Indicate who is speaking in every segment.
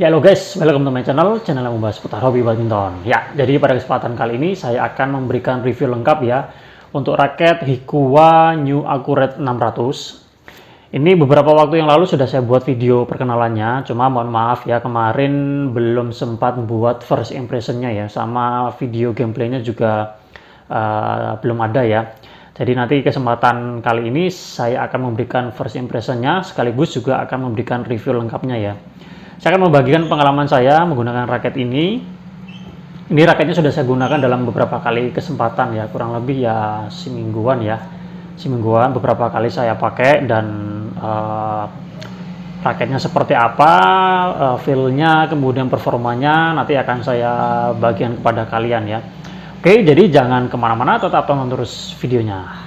Speaker 1: Ya, halo guys, welcome to my channel yang membahas seputar hobi badminton. Ya, jadi pada kesempatan kali ini saya akan memberikan review lengkap ya untuk raket Hikua New Accurate 600. Ini beberapa waktu yang lalu sudah saya buat video perkenalannya, cuma mohon maaf ya kemarin belum sempat buat first impressionnya ya, sama video gameplaynya juga belum ada ya. Jadi nanti kesempatan kali ini saya akan memberikan first impressionnya sekaligus juga akan memberikan review lengkapnya ya. Saya akan membagikan pengalaman saya menggunakan raket ini. Ini raketnya sudah saya gunakan dalam beberapa kali kesempatan ya, kurang lebih ya semingguan ya. Semingguan beberapa kali saya pakai dan raketnya seperti apa, feel-nya, kemudian performanya nanti akan saya bagikan kepada kalian ya. Oke, jadi jangan kemana-mana, tetap tonton terus videonya.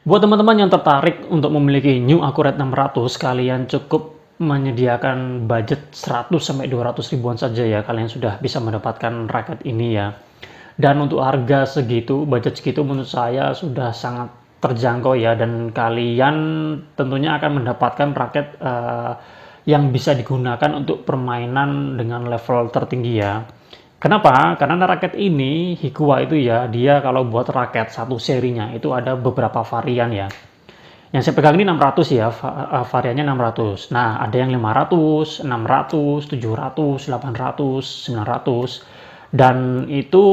Speaker 1: Buat teman-teman yang tertarik untuk memiliki New Accurate 600, kalian cukup menyediakan budget 100 sampai 200 ribuan saja ya, kalian sudah bisa mendapatkan raket ini ya. Dan untuk harga segitu, budget segitu menurut saya sudah sangat terjangkau ya, dan kalian tentunya akan mendapatkan raket yang bisa digunakan untuk permainan dengan level tertinggi ya. Kenapa? Karena raket ini Hikua itu ya, dia kalau buat raket satu serinya itu ada beberapa varian ya. Yang saya pegang ini 600 ya, variannya 600. Nah, ada yang 500, 600, 700, 800, 900. Dan itu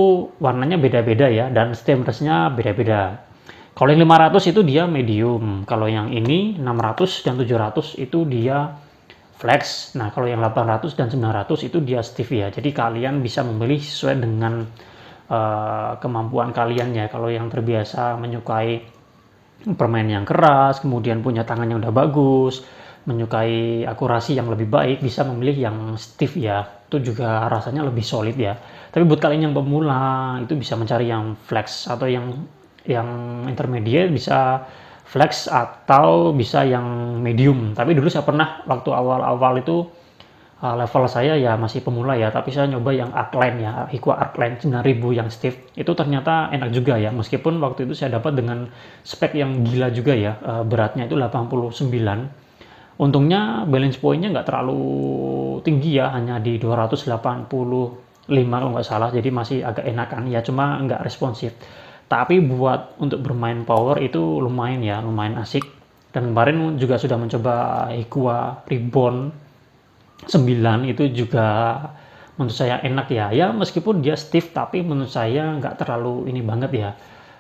Speaker 1: warnanya beda-beda ya, dan stainlessnya beda-beda. Kalau yang 500 itu dia medium, kalau yang ini 600 dan 700 itu dia flex. Nah, kalau yang 800 dan 900 itu dia stiff ya. Jadi kalian bisa memilih sesuai dengan kemampuan kalian ya. Kalau yang terbiasa menyukai permainan yang keras, kemudian punya tangan yang udah bagus, menyukai akurasi yang lebih baik, bisa memilih yang stiff ya. Itu juga rasanya lebih solid ya. Tapi buat kalian yang pemula itu bisa mencari yang flex, atau yang intermediate bisa flex, atau bisa yang medium. Tapi dulu saya pernah waktu awal-awal itu level saya ya masih pemula ya, tapi saya nyoba yang Arcline ya, Hikua Arcline 9000 yang stiff. Itu ternyata enak juga ya, meskipun waktu itu saya dapat dengan spek yang gila juga ya, beratnya itu 89. Untungnya balance point-nya nggak terlalu tinggi ya, hanya di 285 kalau nggak salah, jadi masih agak enakan ya, cuma nggak responsif. Tapi buat untuk bermain power itu lumayan ya, lumayan asik. Dan kemarin juga sudah mencoba Hikua Reborn 9, itu juga menurut saya enak ya. Ya meskipun dia stiff, tapi menurut saya nggak terlalu ini banget ya,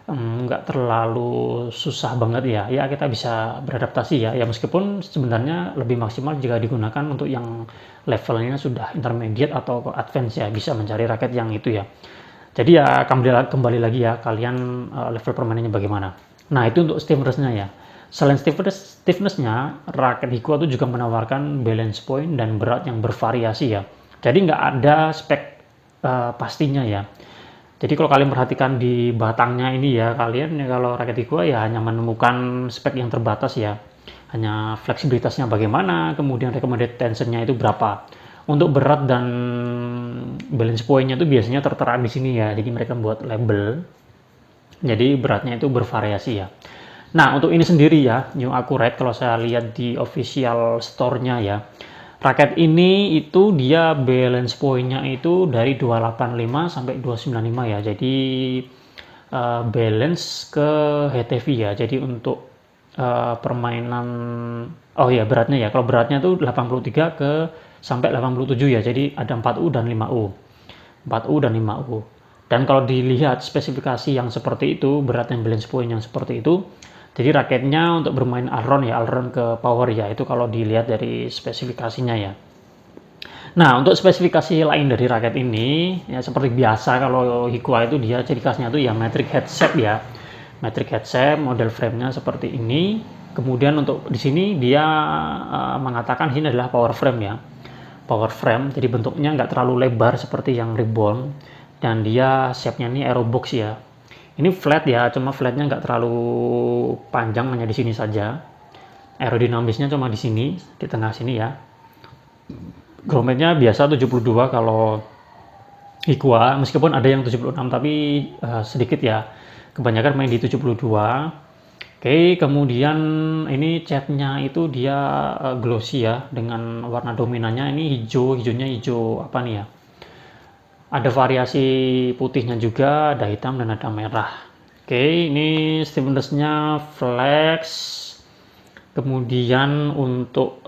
Speaker 1: nggak terlalu susah banget ya. Ya kita bisa beradaptasi ya. Ya meskipun sebenarnya lebih maksimal jika digunakan untuk yang levelnya sudah intermediate atau advance ya, bisa mencari raket yang itu ya. Jadi ya kembali lagi ya, kalian level permainannya bagaimana. Nah itu untuk stiffness-nya ya. Selain stiffness-nya, raket Hikua itu juga menawarkan balance point dan berat yang bervariasi ya. Jadi nggak ada spek pastinya ya. Jadi kalau kalian perhatikan di batangnya ini ya, kalian ya kalau raket Hikua ya hanya menemukan spek yang terbatas ya. Hanya fleksibilitasnya bagaimana, kemudian recommended tensionnya itu berapa. Untuk berat dan balance point-nya itu biasanya tertera di sini ya. Jadi mereka buat label. Jadi beratnya itu bervariasi ya. Nah, untuk ini sendiri ya, New Accurate, kalau saya lihat di official store-nya ya, raket ini itu dia balance point-nya itu dari 285 sampai 295 ya. Jadi balance ke HTV ya. Jadi untuk permainan, oh ya beratnya ya, kalau beratnya tuh 83 ke sampai 87 ya. Jadi ada 4U dan 5U. 4U dan 5U. Dan kalau dilihat spesifikasi yang seperti itu, berat dan balance point yang seperti itu, jadi raketnya untuk bermain allround ya, allround ke power ya, itu kalau dilihat dari spesifikasinya ya. Nah, untuk spesifikasi lain dari raket ini, ya seperti biasa kalau Hikua itu dia ciri khasnya itu ya metric head shape ya. Metric head shape, model frame-nya seperti ini. Kemudian untuk di sini dia mengatakan ini adalah power frame ya. Power frame, jadi bentuknya nggak terlalu lebar seperti yang Reborn, dan dia shape-nya ini aerobox ya. Ini flat ya, cuma flatnya nggak terlalu panjang, hanya di sini saja. Aerodinamisnya cuma di sini, di tengah sini ya. Grommetnya biasa 72 kalau Hikwa, meskipun ada yang 76 tapi sedikit ya. Kebanyakan main di 72. Oke, kemudian ini catnya itu dia glossy ya, dengan warna dominannya ini hijau, hijaunya hijau apa nih ya? Ada variasi putihnya juga, ada hitam dan ada merah. Oke, ini stimulusnya flex. Kemudian untuk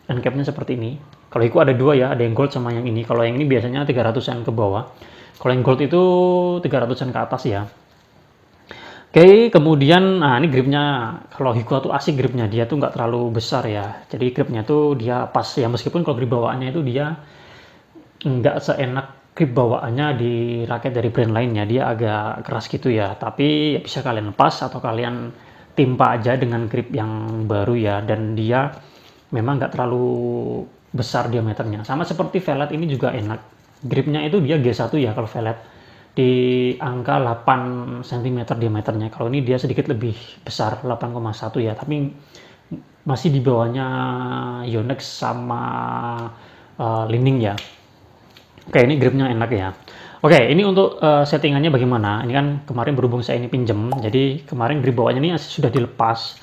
Speaker 1: end cap-nya seperti ini. Kalau Hiko ada dua ya, ada yang gold sama yang ini. Kalau yang ini biasanya 300-an ke bawah. Kalau yang gold itu 300-an ke atas ya. Oke, kemudian nah ini gripnya, kalau Hiko tuh asik gripnya, dia tuh nggak terlalu besar ya. Jadi gripnya tuh dia pas ya, meskipun kalau grip bawaannya itu dia nggak seenak grip bawaannya di raket dari brand lainnya, dia agak keras gitu ya. Tapi ya bisa kalian lepas atau kalian timpa aja dengan grip yang baru ya, dan dia memang nggak terlalu besar diameternya. Sama seperti vellet ini juga enak. Gripnya itu dia G1 ya kalau vellet, di angka 8 cm diameternya. Kalau ini dia sedikit lebih besar, 8,1 ya, tapi masih di bawahnya Yonex sama Li-Ning ya. Oke, ini gripnya enak ya. Oke, ini untuk settingannya bagaimana? Ini kan kemarin berhubung saya ini pinjem, jadi kemarin grip bawahnya ini sudah dilepas.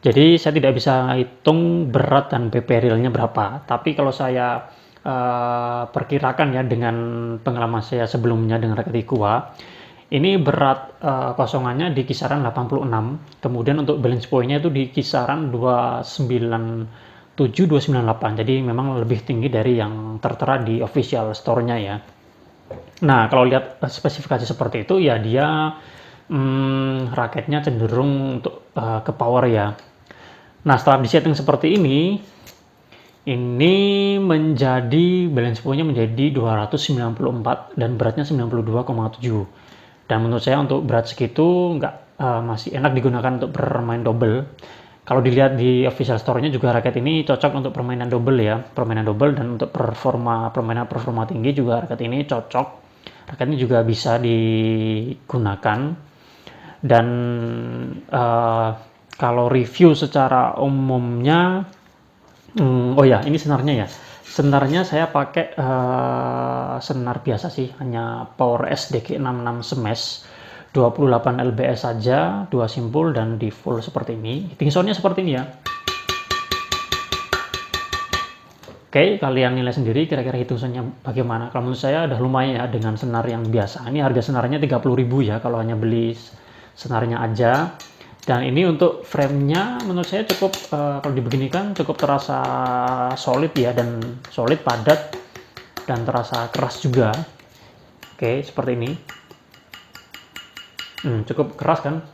Speaker 1: Jadi saya tidak bisa hitung berat dan BP realnya berapa. Tapi kalau saya perkirakan ya dengan pengalaman saya sebelumnya dengan raket Hikwa, ini berat kosongannya di kisaran 86. Kemudian untuk balance point-nya itu di kisaran 297 298. Jadi memang lebih tinggi dari yang tertera di official store-nya ya. Nah, kalau lihat spesifikasi seperti itu ya dia raketnya cenderung untuk ke power ya. Nah, setelah disetting seperti ini menjadi balance point-nya menjadi 294 dan beratnya 92,7. Dan menurut saya untuk berat segitu masih enak digunakan untuk bermain double. Kalau dilihat di official store-nya juga raket ini cocok untuk permainan double ya, permainan double, dan untuk permainan performa tinggi juga raket ini cocok. Raket ini juga bisa digunakan. Dan kalau review secara umumnya, oh ya, ini senarnya ya. Senarnya saya pakai senar biasa sih, hanya Power S DG66 Smash 28 lbs saja, 2 simpul dan di full seperti ini. Hitting sound-nya seperti ini ya. Oke, kalian nilai sendiri kira-kira hitting sound-nya bagaimana. Kalau menurut saya udah lumayan ya dengan senar yang biasa. Ini harga senarnya 30.000 ya kalau hanya beli senarnya aja. Dan ini untuk frame-nya menurut saya cukup, kalau dibeginikan cukup terasa solid ya, dan solid, padat, dan terasa keras juga. Oke, seperti ini. Cukup keras kan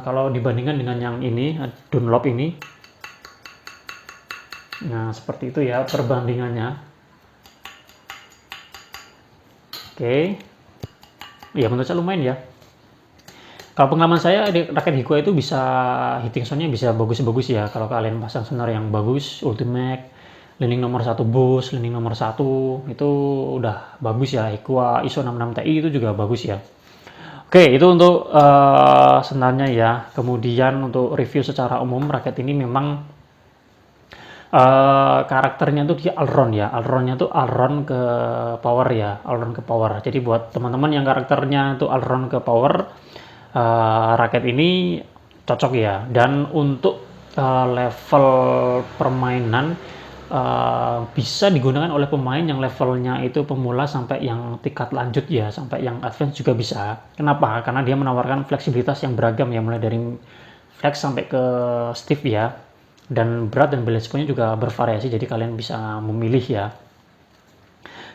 Speaker 1: kalau dibandingkan dengan yang ini, Dunlop ini. Nah, seperti itu ya perbandingannya. Oke. Ya, menurut saya lumayan ya. Kalau pengalaman saya di raket Hikwa itu bisa hitting sound-nya bisa bagus-bagus ya. Kalau kalian pasang senar yang bagus, Ultimate, Li-Ning nomor 1 Boost, Li-Ning nomor 1 itu udah bagus ya. Hikwa ISO 66 Ti itu juga bagus ya. Oke, itu untuk senarnya ya. Kemudian untuk review secara umum, raket ini memang karakternya tuh dia allround ya. Allround-nya tuh allround ke power ya, allround ke power. Jadi buat teman-teman yang karakternya tuh allround ke power, raket ini cocok ya. Dan untuk level permainan bisa digunakan oleh pemain yang levelnya itu pemula sampai yang tingkat lanjut ya, sampai yang advance juga bisa. Kenapa? Karena dia menawarkan fleksibilitas yang beragam ya, mulai dari flex sampai ke stiff ya, dan berat dan balance point-nya juga bervariasi, jadi kalian bisa memilih ya.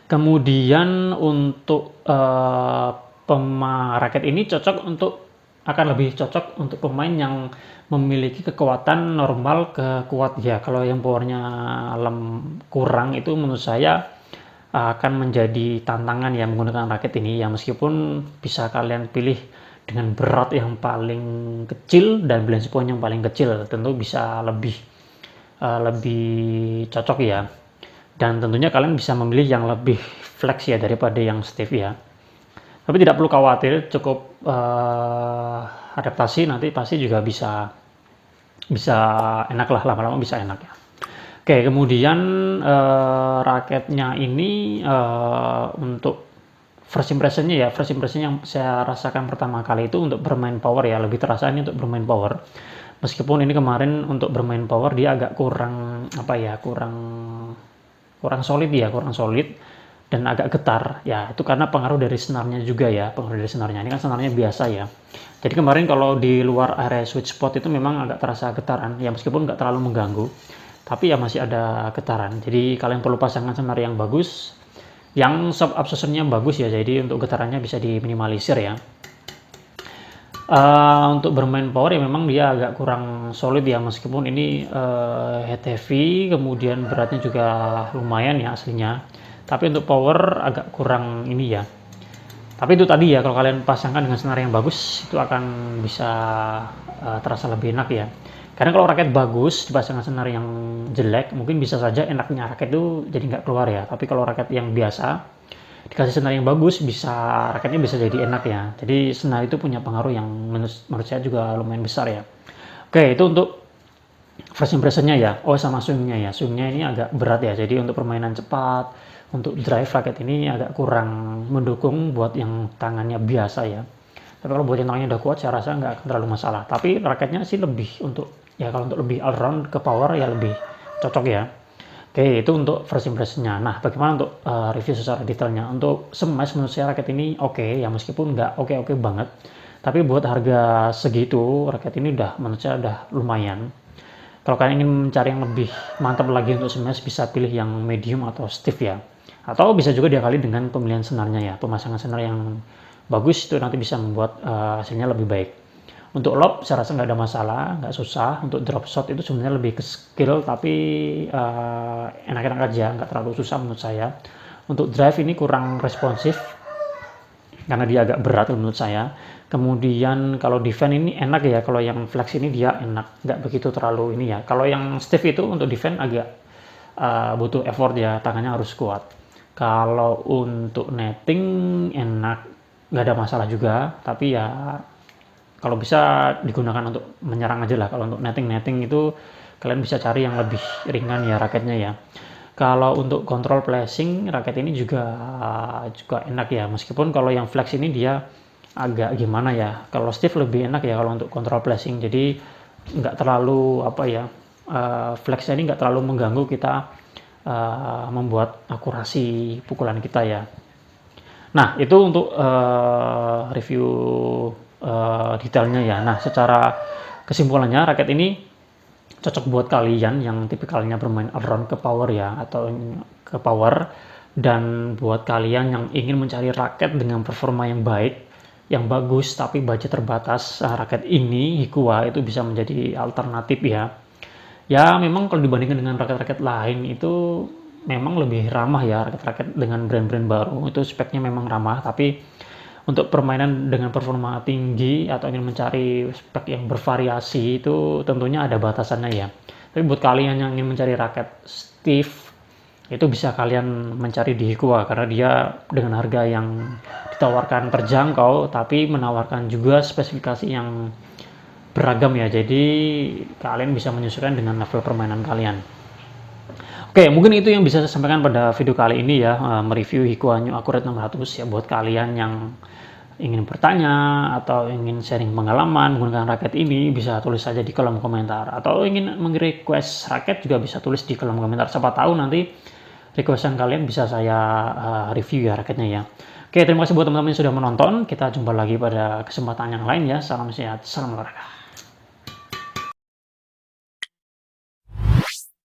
Speaker 1: Kemudian untuk raket ini akan lebih cocok untuk pemain yang memiliki kekuatan normal ke kuat ya. Kalau yang powernya kurang itu menurut saya akan menjadi tantangan ya menggunakan raket ini ya, meskipun bisa kalian pilih dengan berat yang paling kecil dan balance point yang paling kecil, tentu bisa lebih cocok ya. Dan tentunya kalian bisa memilih yang lebih flex ya daripada yang stiff ya. Tapi tidak perlu khawatir, cukup adaptasi nanti pasti juga bisa enak lah, lama-lama bisa enak ya. Oke, kemudian raketnya ini untuk first impressionnya yang saya rasakan pertama kali itu untuk bermain power ya, lebih terasa ini untuk bermain power. Meskipun ini kemarin untuk bermain power dia agak kurang kurang solid ya, kurang solid dan agak getar ya, itu karena pengaruh dari senarnya juga ya, pengaruh dari senarnya. Ini kan senarnya biasa ya, jadi kemarin kalau di luar area sweet spot itu memang agak terasa getaran ya, meskipun nggak terlalu mengganggu tapi ya masih ada getaran. Jadi kalian perlu pasangkan senar yang bagus, yang sub absorptionnya bagus ya, jadi untuk getarannya bisa diminimalisir ya. Untuk bermain power ya memang dia agak kurang solid ya, meskipun ini head heavy, kemudian beratnya juga lumayan ya aslinya, tapi untuk power agak kurang ini ya. Tapi itu tadi ya, kalau kalian pasangkan dengan senar yang bagus itu akan bisa terasa lebih enak ya. Karena kalau raket bagus dipasangkan senar yang jelek, mungkin bisa saja enaknya raket itu jadi nggak keluar ya. Tapi kalau raket yang biasa dikasih senar yang bagus, raketnya bisa jadi enak ya. Jadi senar itu punya pengaruh yang menurut saya juga lumayan besar ya. Oke, itu untuk first impressionnya ya. Oh, sama swingnya ya, swingnya ini agak berat ya, jadi untuk permainan cepat, untuk drive raket ini agak kurang mendukung buat yang tangannya biasa ya. Tapi kalau buat yang tangannya udah kuat saya rasa nggak akan terlalu masalah. Tapi raketnya sih lebih untuk ya, kalau untuk lebih all round ke power ya lebih cocok ya. Oke, itu untuk first impressionnya. Nah, bagaimana untuk review secara detailnya? Untuk smash menurut saya raket ini oke ya, meskipun nggak oke banget, tapi buat harga segitu raket ini menurut saya udah lumayan. Kalau kalian ingin mencari yang lebih mantap lagi untuk smash, bisa pilih yang medium atau stiff ya, atau bisa juga diakali dengan pemilihan senarnya ya, pemasangan senar yang bagus itu nanti bisa membuat hasilnya lebih baik. Untuk lob saya rasa nggak ada masalah, nggak susah. Untuk drop shot itu sebenarnya lebih ke skill, tapi enak-enak aja, nggak terlalu susah menurut saya. Untuk drive ini kurang responsif karena dia agak berat menurut saya. Kemudian kalau defense ini enak ya, kalau yang flex ini dia enak, nggak begitu terlalu ini ya. Kalau yang stiff itu untuk defense agak butuh effort ya, tangannya harus kuat. Kalau untuk netting enak, nggak ada masalah juga, tapi ya kalau bisa digunakan untuk menyerang aja lah. Kalau untuk netting itu kalian bisa cari yang lebih ringan ya raketnya ya. Kalau untuk control placing raket ini juga enak ya, meskipun kalau yang flex ini dia agak gimana ya. Kalau stiff lebih enak ya kalau untuk control placing, jadi nggak terlalu flex ini nggak terlalu mengganggu kita membuat akurasi pukulan kita ya. Nah, itu untuk review detailnya ya. Nah, secara kesimpulannya raket ini cocok buat kalian yang tipikalnya bermain around ke power ya, atau ke power, dan buat kalian yang ingin mencari raket dengan performa yang baik, yang bagus tapi budget terbatas, raket ini Hikua itu bisa menjadi alternatif ya. Ya memang kalau dibandingkan dengan raket-raket lain itu memang lebih ramah ya, raket-raket dengan brand-brand baru itu speknya memang ramah, tapi untuk permainan dengan performa tinggi atau ingin mencari spek yang bervariasi itu tentunya ada batasannya ya. Tapi buat kalian yang ingin mencari raket stiff, itu bisa kalian mencari di Hikua karena dia dengan harga yang ditawarkan terjangkau tapi menawarkan juga spesifikasi yang beragam ya. Jadi kalian bisa menyesuaikan dengan level permainan kalian. Oke, mungkin itu yang bisa saya sampaikan pada video kali ini ya, mereview Hikua New Accurate 600 ya. Buat kalian yang ingin bertanya atau ingin sharing pengalaman menggunakan raket ini, bisa tulis saja di kolom komentar, atau ingin request raket juga bisa tulis di kolom komentar. Siapa tahu nanti requestan kalian bisa saya review ya raketnya ya. Oke, terima kasih buat teman-teman yang sudah menonton. Kita jumpa lagi pada kesempatan yang lain ya. Salam sehat, salam olahraga.